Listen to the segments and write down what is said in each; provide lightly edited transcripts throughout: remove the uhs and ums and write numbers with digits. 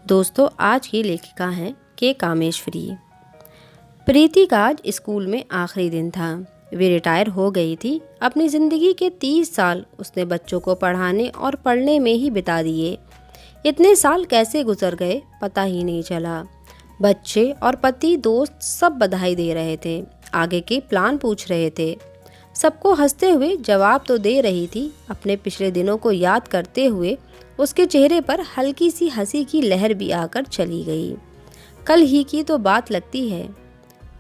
दोस्तों, आज की लेखिका हैं के कामेश्वरी। प्रीति का आज स्कूल में आखिरी दिन था। वे रिटायर हो गई थी। अपनी ज़िंदगी के 30 साल उसने बच्चों को पढ़ाने और पढ़ने में ही बिता दिए। इतने साल कैसे गुजर गए पता ही नहीं चला। बच्चे और पति दोस्त सब बधाई दे रहे थे, आगे के प्लान पूछ रहे थे। सबको हंसते हुए जवाब तो दे रही थी। अपने पिछले दिनों को याद करते हुए उसके चेहरे पर हल्की सी हंसी की लहर भी आकर चली गई। कल ही की तो बात लगती है।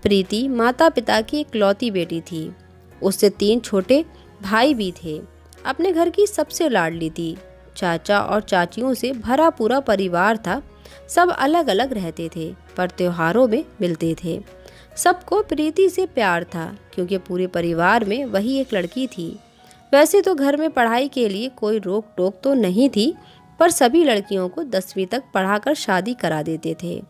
प्रीति माता पिता की इकलौती बेटी थी। उससे 3 छोटे भाई भी थे। अपने घर की सबसे लाडली थी। चाचा और चाचियों से भरा पूरा परिवार था। सब अलग अलग रहते थे पर त्योहारों में मिलते थे। सबको प्रीति से प्यार था क्योंकि पूरे परिवार में वही एक लड़की थी। वैसे तो घर में पढ़ाई के लिए कोई रोक टोक तो नहीं थी, पर सभी लड़कियों को 10वीं तक पढ़ाकर शादी करा देते थे।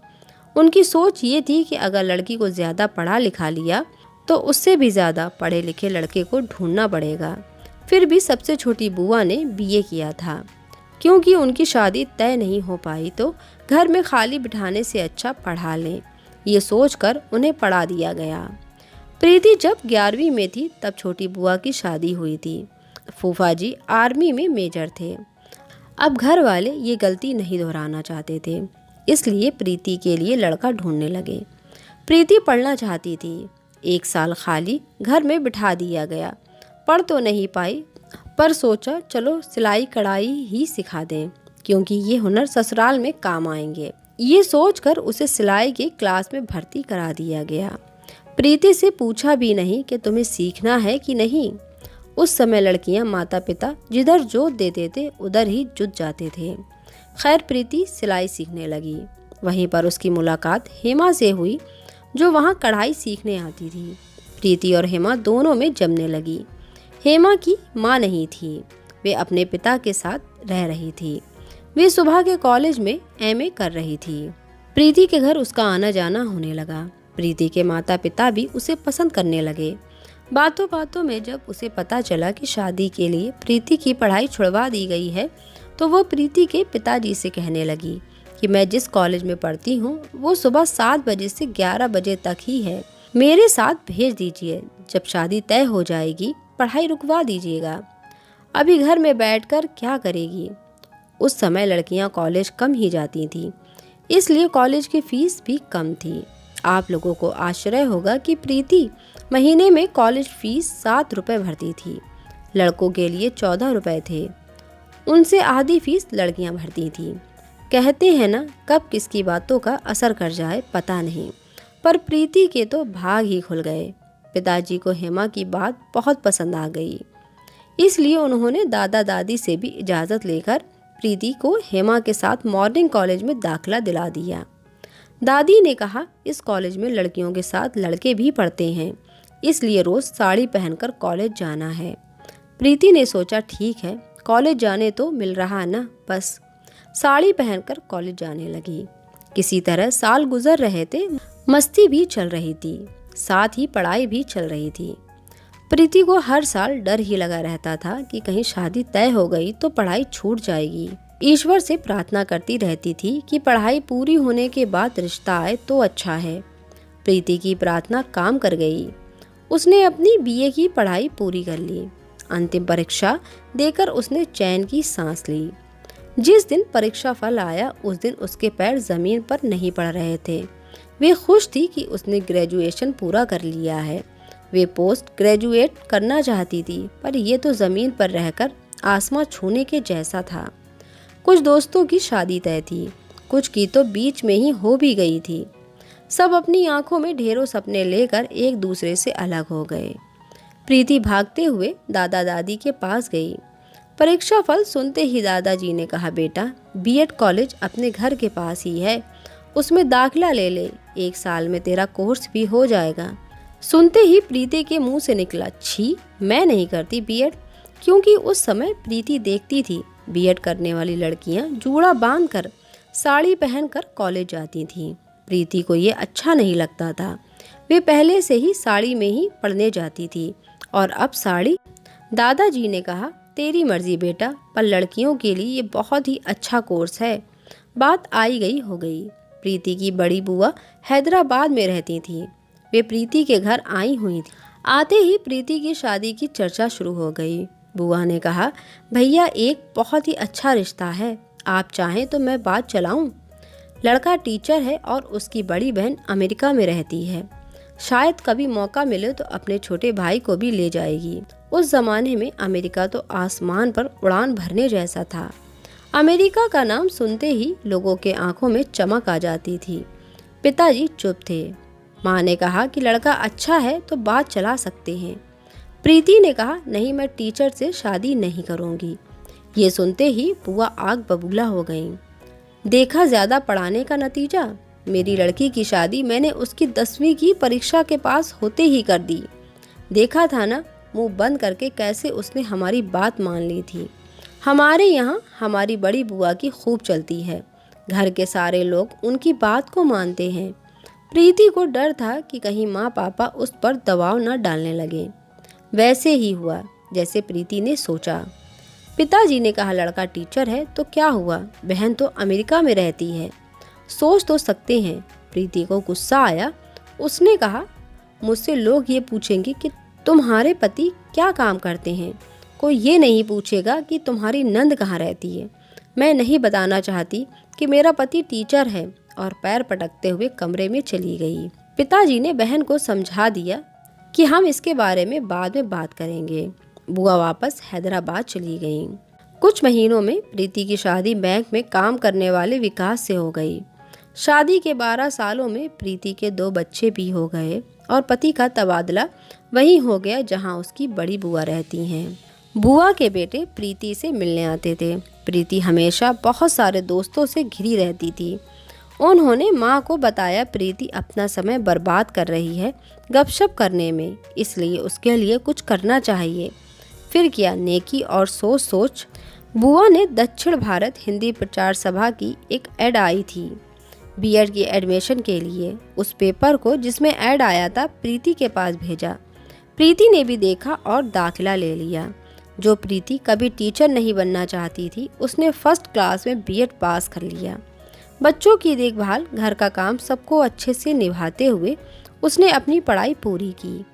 उनकी सोच ये थी कि अगर लड़की को ज़्यादा पढ़ा लिखा लिया तो उससे भी ज़्यादा पढ़े लिखे लड़के को ढूंढना पड़ेगा। फिर भी सबसे छोटी बुआ ने बीए किया था। क्योंकि उनकी शादी तय नहीं हो पाई तो घर में खाली बिठाने से अच्छा पढ़ा लें, ये सोचकर उन्हें पढ़ा दिया गया। प्रीति जब 11वीं में थी तब छोटी बुआ की शादी हुई थी। फूफा जी आर्मी में मेजर थे। अब घर वाले ये गलती नहीं दोहराना चाहते थे, इसलिए प्रीति के लिए लड़का ढूंढने लगे। प्रीति पढ़ना चाहती थी। 1 साल खाली घर में बिठा दिया गया। पढ़ तो नहीं पाई, पर सोचा चलो सिलाई कढ़ाई ही सिखा दें, क्योंकि ये हुनर ससुराल में काम आएंगे। ये सोचकर उसे सिलाई के क्लास में भर्ती करा दिया गया। प्रीति से पूछा भी नहीं कि तुम्हें सीखना है कि नहीं। उस समय लड़कियां माता पिता जिधर जोत देते थे उधर ही जुट जाते थे। खैर, प्रीति सिलाई सीखने लगी। वहीं पर उसकी मुलाकात हेमा से हुई, जो वहां कढ़ाई सीखने आती थी। प्रीति और हेमा दोनों में जमने लगी। हेमा की माँ नहीं थी, वे अपने पिता के साथ रह रही थी। वे सुबह के कॉलेज में एमए कर रही थी। प्रीति के घर उसका आना जाना होने लगा। प्रीति के माता पिता भी उसे पसंद करने लगे। बातों बातों में जब उसे पता चला कि शादी के लिए प्रीति की पढ़ाई छुड़वा दी गई है, तो वो प्रीति के पिताजी से कहने लगी कि मैं जिस कॉलेज में पढ़ती हूँ वो सुबह 7 बजे से 11 बजे तक ही है। मेरे साथ भेज दीजिए। जब शादी तय हो जाएगी पढ़ाई रुकवा दीजिएगा। अभी घर में बैठकर क्या करेगी। उस समय लड़कियां कॉलेज कम ही जाती थीं, इसलिए कॉलेज की फीस भी कम थी। आप लोगों को आश्चर्य होगा कि प्रीति महीने में कॉलेज फीस 7 रुपये भरती थी। लड़कों के लिए 14 रुपये थे। उनसे आधी फीस लड़कियां भरती थीं। कहते हैं ना, कब किसकी बातों का असर कर जाए पता नहीं, पर प्रीति के तो भाग ही खुल गए। पिताजी को हेमा की बात बहुत पसंद आ गई, इसलिए उन्होंने दादा दादी से भी इजाज़त लेकर प्रीति को हेमा के साथ मॉर्निंग कॉलेज में दाखिला दिला दिया। दादी ने कहा, इस कॉलेज में लड़कियों के साथ लड़के भी पढ़ते हैं, इसलिए रोज़ साड़ी पहनकर कॉलेज जाना है। प्रीति ने सोचा, ठीक है, कॉलेज जाने तो मिल रहा ना, बस साड़ी पहनकर कॉलेज जाने लगी। किसी तरह साल गुजर रहे थे। मस्ती भी चल रही थी, साथ ही पढ़ाई भी चल रही थी। प्रीति को हर साल डर ही लगा रहता था कि कहीं शादी तय हो गई तो पढ़ाई छूट जाएगी। ईश्वर से प्रार्थना करती रहती थी कि पढ़ाई पूरी होने के बाद रिश्ता आए तो अच्छा है। प्रीति की प्रार्थना काम कर गई। उसने अपनी बीए की पढ़ाई पूरी कर ली। अंतिम परीक्षा देकर उसने चैन की सांस ली। जिस दिन परीक्षा फल आया उस दिन उसके पैर जमीन पर नहीं पड़ रहे थे। वे खुश थी कि उसने ग्रेजुएशन पूरा कर लिया है। वे पोस्ट ग्रेजुएट करना चाहती थी, पर यह तो ज़मीन पर रहकर आसमां छूने के जैसा था। कुछ दोस्तों की शादी तय थी, कुछ की तो बीच में ही हो भी गई थी। सब अपनी आंखों में ढेरों सपने लेकर एक दूसरे से अलग हो गए। प्रीति भागते हुए दादा दादी के पास गई। परीक्षा फल सुनते ही दादाजी ने कहा, बेटा, बीएड कॉलेज अपने घर के पास ही है, उसमें दाखिला ले ले, 1 साल में तेरा कोर्स भी हो जाएगा। सुनते ही प्रीति के मुंह से निकला, छी, मैं नहीं करती बीएड, क्योंकि उस समय प्रीति देखती थी बीएड करने वाली लड़कियां जूड़ा बांधकर साड़ी पहनकर कॉलेज जाती थीं। प्रीति को ये अच्छा नहीं लगता था। वे पहले से ही साड़ी में ही पढ़ने जाती थी और अब साड़ी। दादाजी ने कहा, तेरी मर्जी बेटा, पर लड़कियों के लिए ये बहुत ही अच्छा कोर्स है। बात आई गई हो गई। प्रीति की बड़ी बुआ हैदराबाद में रहती थी। वे प्रीति के घर आई हुई थी। आते ही प्रीति की शादी की चर्चा शुरू हो गई। बुआ ने कहा, भैया एक बहुत ही अच्छा रिश्ता है, आप चाहें तो मैं बात चलाऊं। लड़का टीचर है और उसकी बड़ी बहन अमेरिका में रहती है। शायद कभी मौका मिले तो अपने छोटे भाई को भी ले जाएगी। उस जमाने में अमेरिका तो आसमान पर उड़ान भरने जैसा था। अमेरिका का नाम सुनते ही लोगों के आंखों में चमक आ जाती थी। पिताजी चुप थे। माँ ने कहा कि लड़का अच्छा है तो बात चला सकते हैं। प्रीति ने कहा, नहीं, मैं टीचर से शादी नहीं करूँगी। ये सुनते ही बुआ आग बबूला हो गईं। देखा ज़्यादा पढ़ाने का नतीजा। मेरी लड़की की शादी मैंने उसकी 10वीं की परीक्षा के पास होते ही कर दी। देखा था ना, मुंह बंद करके कैसे उसने हमारी बात मान ली थी। हमारे यहाँ हमारी बड़ी बुआ की खूब चलती है। घर के सारे लोग उनकी बात को मानते हैं। प्रीति को डर था कि कहीं माँ पापा उस पर दबाव न डालने लगे। वैसे ही हुआ जैसे प्रीति ने सोचा। पिताजी ने कहा, लड़का टीचर है तो क्या हुआ, बहन तो अमेरिका में रहती है, सोच तो सकते हैं। प्रीति को गुस्सा आया। उसने कहा, मुझसे लोग ये पूछेंगे कि तुम्हारे पति क्या काम करते हैं, कोई ये नहीं पूछेगा कि तुम्हारी नंद कहाँ रहती है। मैं नहीं बताना चाहती कि मेरा पति टीचर है। और पैर पटकते हुए कमरे में चली गई। पिताजी ने बहन को समझा दिया कि हम इसके बारे में बाद में बात करेंगे। बुआ वापस हैदराबाद चली गईं। कुछ महीनों में प्रीति की शादी बैंक में काम करने वाले विकास से हो गई। शादी के 12 सालों में प्रीति के 2 बच्चे भी हो गए और पति का तबादला वहीं हो गया जहां उसकी बड़ी बुआ रहती हैं। बुआ के बेटे प्रीति से मिलने आते थे। प्रीति हमेशा बहुत सारे दोस्तों से घिरी रहती थी। उन्होंने माँ को बताया प्रीति अपना समय बर्बाद कर रही है गपशप करने में, इसलिए उसके लिए कुछ करना चाहिए। फिर किया नेकी और सोच बुआ ने दक्षिण भारत हिंदी प्रचार सभा की एक ऐड आई थी बीएड की एडमिशन के लिए। उस पेपर को जिसमें ऐड आया था प्रीति के पास भेजा। प्रीति ने भी देखा और दाखिला ले लिया। जो प्रीति कभी टीचर नहीं बनना चाहती थी, उसने फर्स्ट क्लास में बीएड पास कर लिया। बच्चों की देखभाल, घर का काम सबको अच्छे से निभाते हुए उसने अपनी पढ़ाई पूरी की।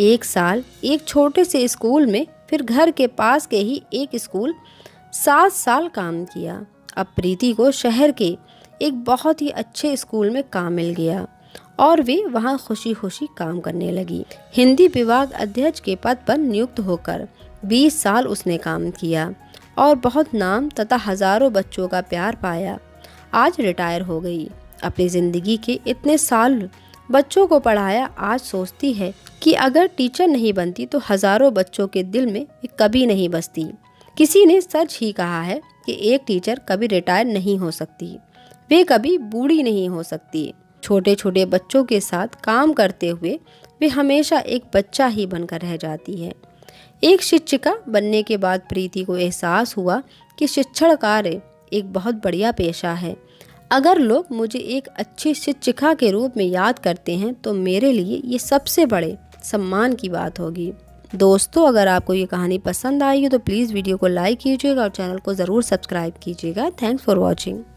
1 साल एक छोटे से स्कूल में, फिर घर के पास के ही एक स्कूल 7 साल काम किया। अब प्रीति को शहर के एक बहुत ही अच्छे स्कूल में काम मिल गया और वे वहां खुशी खुशी काम करने लगी। हिंदी विभाग अध्यक्ष के पद पर नियुक्त होकर 20 साल उसने काम किया और बहुत नाम तथा हजारों बच्चों का प्यार पाया। आज रिटायर हो गई। अपनी ज़िंदगी के इतने साल बच्चों को पढ़ाया। आज सोचती है कि अगर टीचर नहीं बनती तो हजारों बच्चों के दिल में कभी नहीं बसती। किसी ने सच ही कहा है कि एक टीचर कभी रिटायर नहीं हो सकती, वे कभी बूढ़ी नहीं हो सकती। छोटे छोटे बच्चों के साथ काम करते हुए वे हमेशा एक बच्चा ही बनकर रह जाती है। एक शिक्षिका बनने के बाद प्रीति को एहसास हुआ कि शिक्षण कार्य एक बहुत बढ़िया पेशा है। अगर लोग मुझे एक अच्छी शिक्षिका के रूप में याद करते हैं तो मेरे लिए ये सबसे बड़े सम्मान की बात होगी। दोस्तों, अगर आपको ये कहानी पसंद आई हो तो प्लीज़ वीडियो को लाइक कीजिएगा और चैनल को ज़रूर सब्सक्राइब कीजिएगा। Thanks for watching.